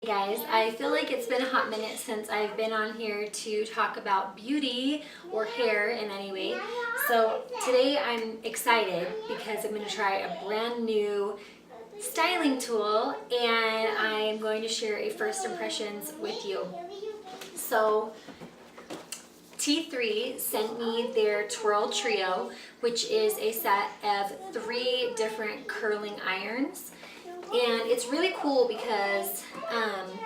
Hey guys, I feel like it's been a hot minute since I've been on here to talk about beauty or hair in any way. So today I'm excited because I'm going to try a brand new styling tool and I'm going to share a first impressions with you. So T3 sent me their Twirl Trio, which is a set of 3 different curling irons. And it's really cool because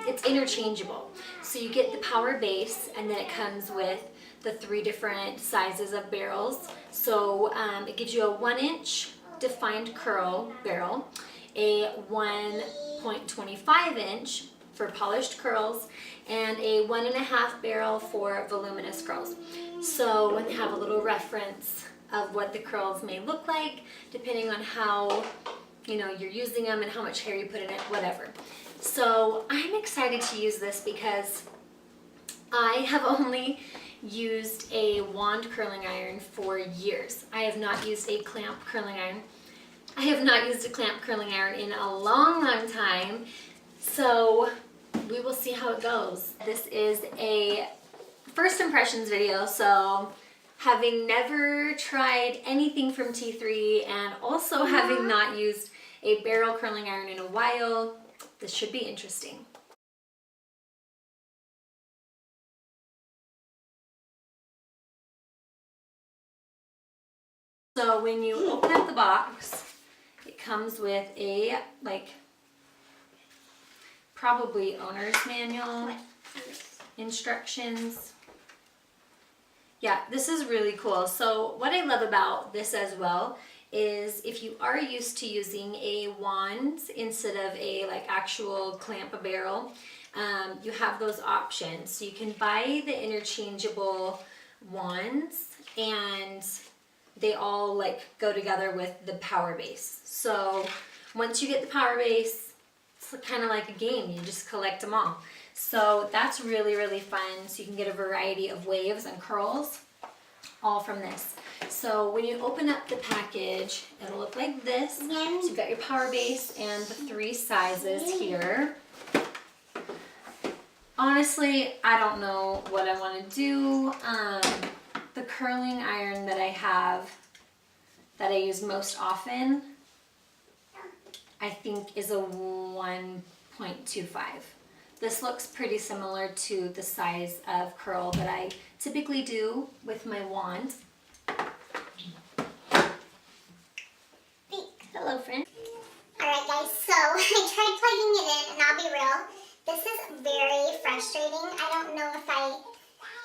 it's interchangeable. So you get the power base and then it comes with the 3 different sizes of barrels. So it gives you a 1-inch defined curl barrel, a 1.25 inch for polished curls, and a 1.5 barrel for voluminous curls. So when they have a little reference of what the curls may look like, depending on how you're using them and how much hair you put in it, whatever. So I'm excited to use this because I have only used a wand curling iron for years. I have not used a clamp curling iron. I have not used a clamp curling iron in a long, long time. So we will see how it goes. This is a first impressions video, so having never tried anything from T3 and also having not used a barrel curling iron in a while, this should be interesting. So when you open up the box, it comes with a probably owner's manual, instructions. Yeah, this is really cool. So what I love about this as well is if you are used to using a wand instead of a actual clamp a barrel, you have those options. So you can buy the interchangeable wands and they all go together with the power base. So once you get the power base, it's kind of like a game. You just collect them all. So that's really, really fun. So you can get a variety of waves and curls all from this. So when you open up the package, it'll look like this. So you've got your power base and the 3 sizes here. Honestly, I don't know what I want to do. The curling iron that I have, that I use most often, I think is a 1.25. This looks pretty similar to the size of curl that I typically do with my wand. Hello, friend. Alright guys, so I tried plugging it in and I'll be real, this is very frustrating. I don't know if I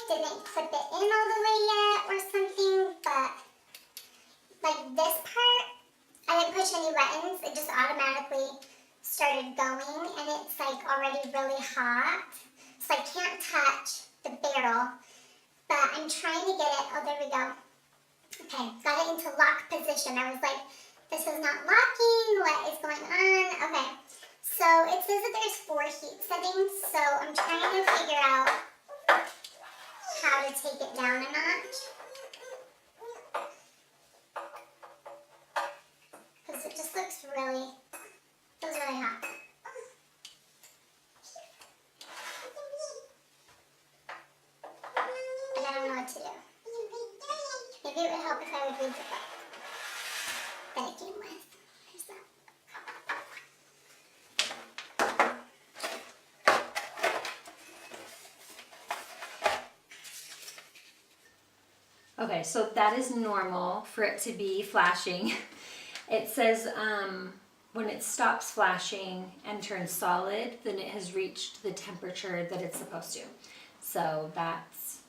didn't clip it in all the way yet or something, but this part, I didn't push any buttons, it just automatically started going and it's already really hot, so I can't touch the barrel, but I'm trying to get it. Oh, there we go. Okay, got it into lock position. I was like, this is not locking, what is going on? Okay, so it says that there's 4 heat settings, so I'm trying to figure out how to take it down a notch, because it just looks really, feels really hot. And I don't know what to do. Maybe it would help if I would read the book that it came with. Here's that. Okay, so that is normal for it to be flashing. It says when it stops flashing and turns solid, then it has reached the temperature that it's supposed to. So that's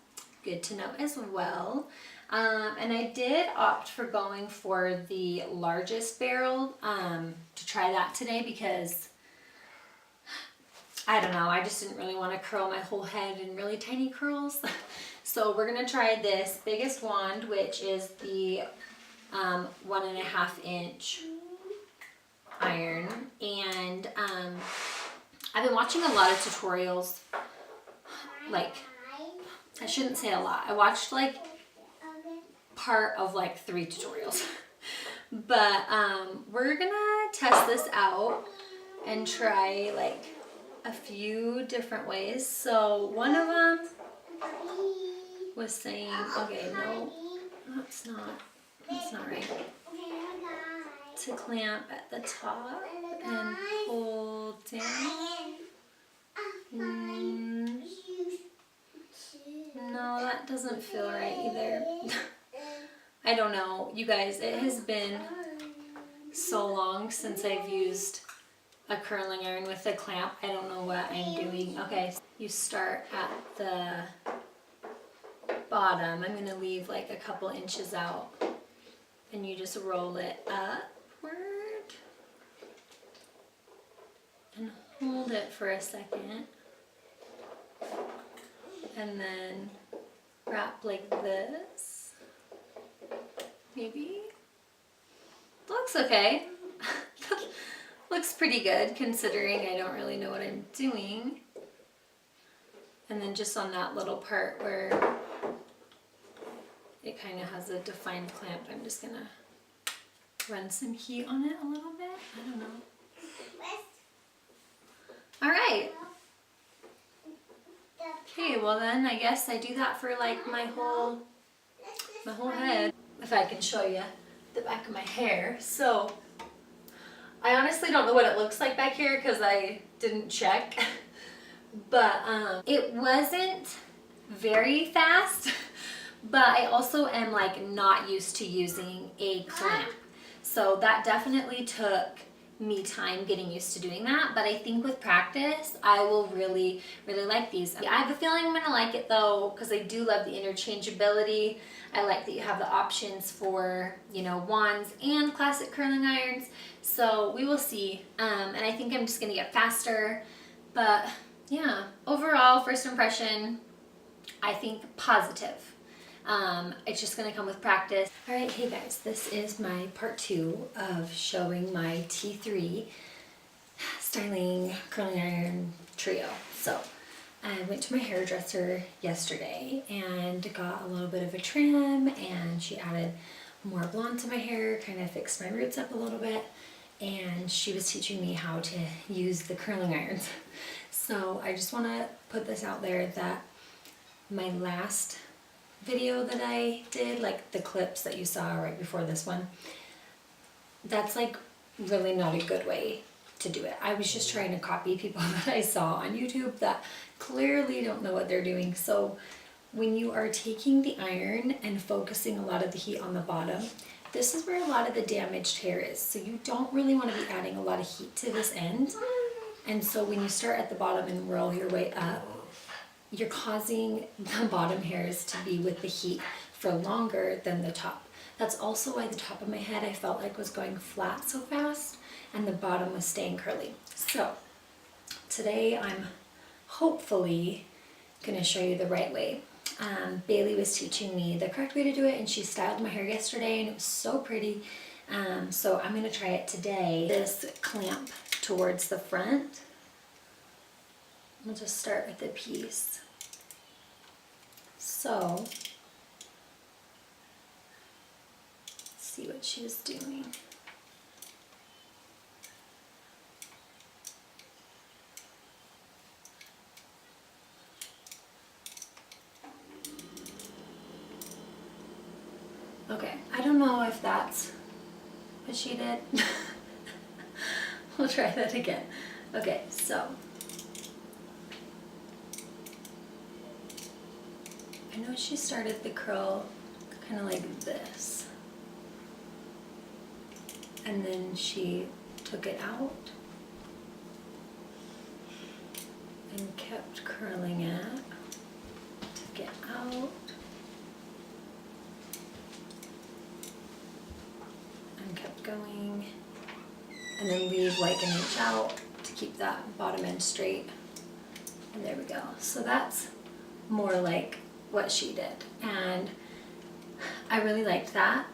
good to know as well. And I did opt for going for the largest barrel to try that today because I don't know, I just didn't really want to curl my whole head in really tiny curls. So we're going to try this biggest wand, which is the 1.5 inch iron. And I've been watching a lot of tutorials, I shouldn't say a lot. I watched part of 3 tutorials. But we're gonna test this out and try a few different ways. So one of them was saying, okay, no, that's not right. To clamp at the top and pull down. No, that doesn't feel right either. I don't know, you guys, it has been so long since I've used a curling iron with a clamp. I don't know what I'm doing. Okay, you start at the bottom. I'm gonna leave like a couple inches out, and you just roll it upward and hold it for a second, and then wrap like this. Maybe. Looks okay. Looks pretty good considering I don't really know what I'm doing. And then just on that little part where it kind of has a defined clamp, I'm just gonna run some heat on it a little bit. I don't know. All right. Okay, well then I guess I do that for like my whole head. If I can show you the back of my hair. So I honestly don't know what it looks like back here because I didn't check. But it wasn't very fast, but I also am like not used to using a clamp. So that definitely took me time getting used to doing that, but I think with practice I will really like these. I have a feeling I'm gonna like it though, because I do love the interchangeability. I like that you have the options for, you know, wands and classic curling irons, so we will see. And I think I'm just gonna get faster, but yeah, overall first impression, I think positive. It's just gonna come with practice. All right, hey guys, this is my part 2 of showing my T3 styling curling iron trio. So I went to my hairdresser yesterday and got a little bit of a trim, and she added more blonde to my hair, kind of fixed my roots up a little bit, and she was teaching me how to use the curling irons. So I just want to put this out there that my last video that I did, like the clips that you saw right before this one, that's like really not a good way to do it. I was just trying to copy people that I saw on YouTube that clearly don't know what they're doing. So when you are taking the iron and focusing a lot of the heat on the bottom, this is where a lot of the damaged hair is. So you don't really want to be adding a lot of heat to this end. And so when you start at the bottom and roll your way up, you're causing the bottom hairs to be with the heat for longer than the top. That's also why the top of my head I felt like was going flat so fast and the bottom was staying curly. So today I'm hopefully gonna show you the right way. Bailey was teaching me the correct way to do it, and she styled my hair yesterday and it was so pretty. So I'm gonna try it today. This clamp towards the front. We'll just start with a piece. So, let's see what she was doing. Okay, I don't know if that's what she did. We'll try that again. Okay, so I know she started the curl kind of like this, and then she took it out and kept curling it, took it out, and kept going, and then leave like an inch out to keep that bottom end straight, and there we go. So that's more like what she did, and I really liked that.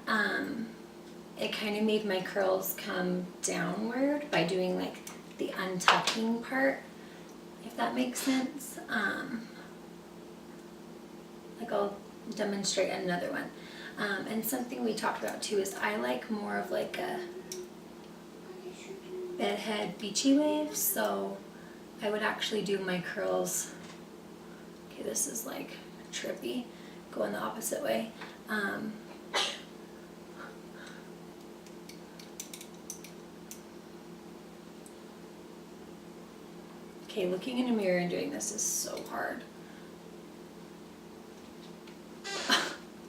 It kind of made my curls come downward by doing like the untucking part, if that makes sense. Like I'll demonstrate another one. And something we talked about too is I like more of like a bedhead beachy wave, so I would actually do my curls, okay, this is like trippy, going the opposite way. Okay, looking in a mirror and doing this is so hard.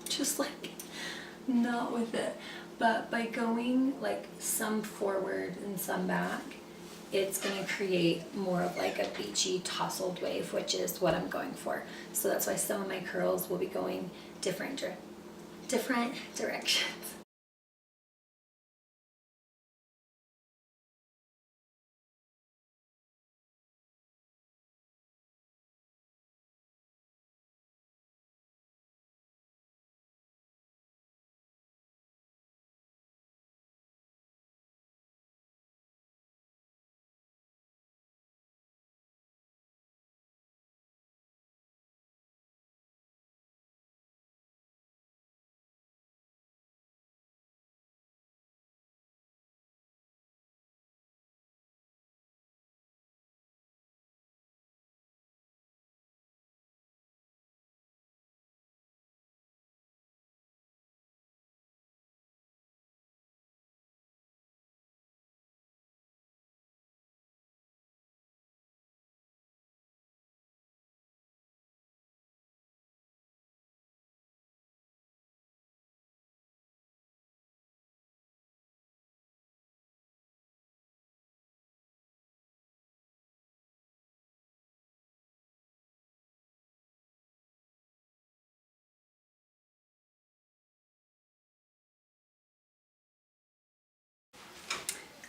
Just like not with it. But by going like some forward and some back, it's going to create more of like a beachy tousled wave, which is what I'm going for. So that's why some of my curls will be going different directions.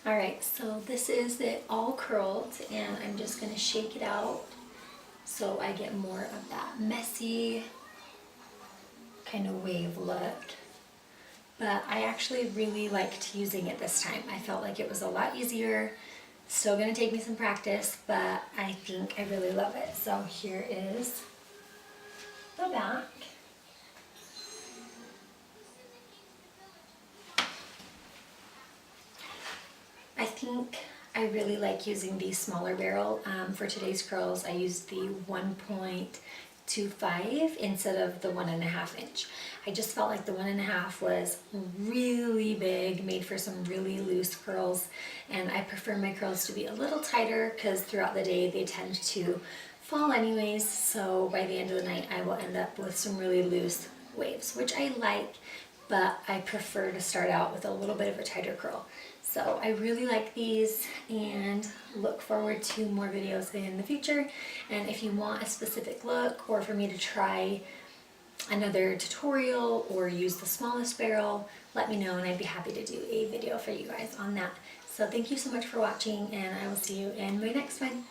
All right, so this is it all curled, and I'm just gonna shake it out so I get more of that messy kind of wave look. But I actually really liked using it this time. I felt like it was a lot easier. Still gonna take me some practice, but I think I really love it. So here is the back. I think I really like using the smaller barrel. For today's curls, I used the 1.25 instead of the 1.5 inch. I just felt like the 1.5 was really big, made for some really loose curls, and I prefer my curls to be a little tighter because throughout the day they tend to fall anyways, so by the end of the night I will end up with some really loose waves, which I like, but I prefer to start out with a little bit of a tighter curl. So I really like these and look forward to more videos in the future. And if you want a specific look, or for me to try another tutorial or use the smallest barrel, let me know and I'd be happy to do a video for you guys on that. So thank you so much for watching, and I will see you in my next one.